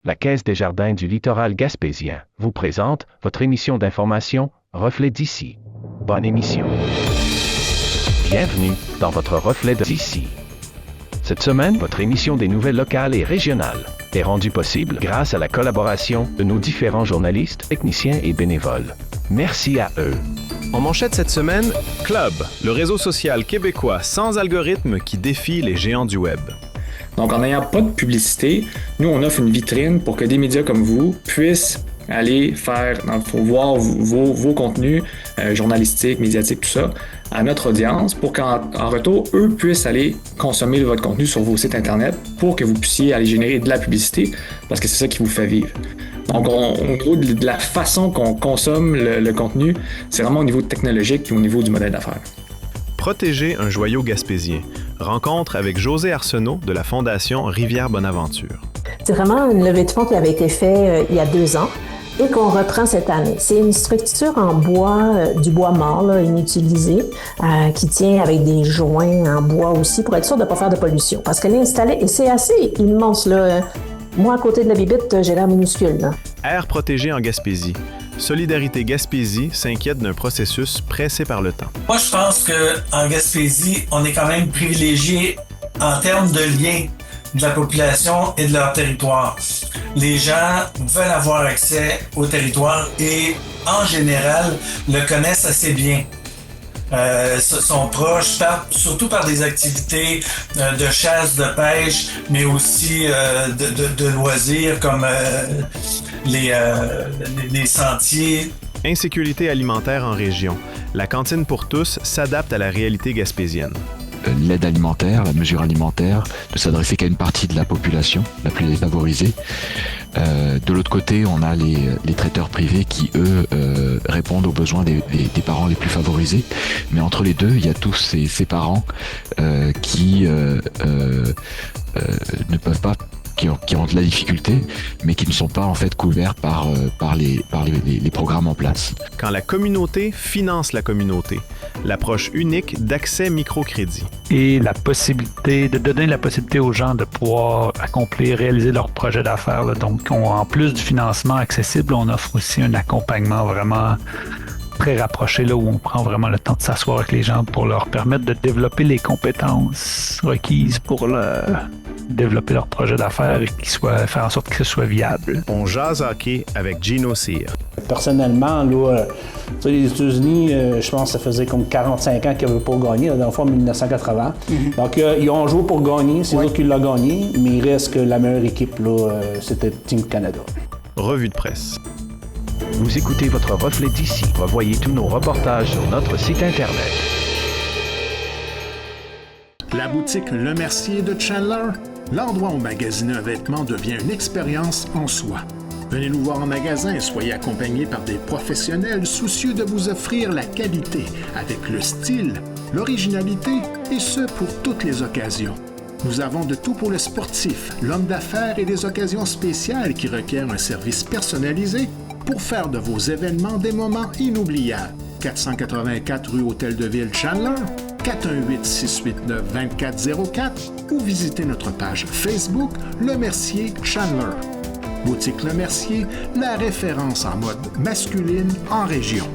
La Caisse des Jardins du littoral gaspésien vous présente votre émission d'information Reflet d'ici. Bonne émission. Bienvenue dans votre Reflet d'ici. Cette semaine, votre émission des nouvelles locales et régionales est rendue possible grâce à la collaboration de nos différents journalistes, techniciens et bénévoles. Merci à eux. En manchette cette semaine, Club, le réseau social québécois sans algorithme qui défie les géants du web. Donc, en n'ayant pas de publicité, nous, on offre une vitrine pour que des médias comme vous puissent aller voir vos contenus journalistiques, médiatiques, tout ça, à notre audience pour qu'en retour, eux puissent aller consommer votre contenu sur vos sites Internet pour que vous puissiez aller générer de la publicité parce que c'est ça qui vous fait vivre. Donc, au niveau de la façon qu'on consomme le contenu, c'est vraiment au niveau technologique et au niveau du modèle d'affaires. Protéger un joyau gaspésien. Rencontre avec José Arsenault de la Fondation Rivière-Bonaventure. C'est vraiment une levée de fonds qui avait été faite il y a 2 ans et qu'on reprend cette année. C'est une structure en bois, du bois mort, là, inutilisé, qui tient avec des joints en bois aussi pour être sûr de ne pas faire de pollution. Parce qu'elle est installée, et c'est assez immense, là. Moi, à côté de la bibite, j'ai l'air minuscule, là. Air protégé en Gaspésie. Solidarité Gaspésie s'inquiète d'un processus pressé par le temps. Moi, je pense qu'en Gaspésie, on est quand même privilégié en termes de lien de la population et de leur territoire. Les gens veulent avoir accès au territoire et, en général, le connaissent assez bien. Sont proches, surtout par des activités de chasse, de pêche, mais aussi de loisirs comme les sentiers. Insécurité alimentaire en région. La cantine pour tous s'adapte à la réalité gaspésienne. L'aide alimentaire, la mesure alimentaire, ne s'adresser qu'à une partie de la population, la plus défavorisée. De l'autre côté, on a les traiteurs privés qui, eux, répondent aux besoins des parents les plus favorisés. Mais entre les deux, il y a tous ces parents qui ne peuvent pas, qui ont de la difficulté, mais qui ne sont pas en fait couverts par les programmes en place. Quand la communauté finance la communauté, l'approche unique d'accès microcrédit. Et la possibilité de donner la possibilité aux gens de pouvoir réaliser leur projet d'affaires. Là. Donc, en plus du financement accessible, on offre aussi un accompagnement vraiment très rapproché, là, où on prend vraiment le temps de s'asseoir avec les gens pour leur permettre de développer les compétences requises pour développer leur projet d'affaires et faire en sorte que ce soit viable. On jase hockey avec Gino Cyr. Personnellement, là, les États-Unis, je pense que ça faisait comme 45 ans qu'ils n'avaient pas gagné, dans le fond, en 1980. Mm-hmm. Donc, ils ont joué pour gagner, c'est eux qui l'ont gagné, mais il reste que la meilleure équipe, là, c'était Team Canada. Revue de presse. Vous écoutez votre Reflet d'ici. Revoyez tous nos reportages sur notre site Internet. La boutique Le Mercier de Chandler, l'endroit où magasiner un vêtement devient une expérience en soi. Venez nous voir en magasin et soyez accompagnés par des professionnels soucieux de vous offrir la qualité avec le style, l'originalité et ce pour toutes les occasions. Nous avons de tout pour le sportif, l'homme d'affaires et des occasions spéciales qui requièrent un service personnalisé pour faire de vos événements des moments inoubliables. 484 rue Hôtel de Ville Chandler, 418-689-2404 ou visitez notre page Facebook Le Mercier Chandler. Boutique Le Mercier, la référence en mode masculine en région.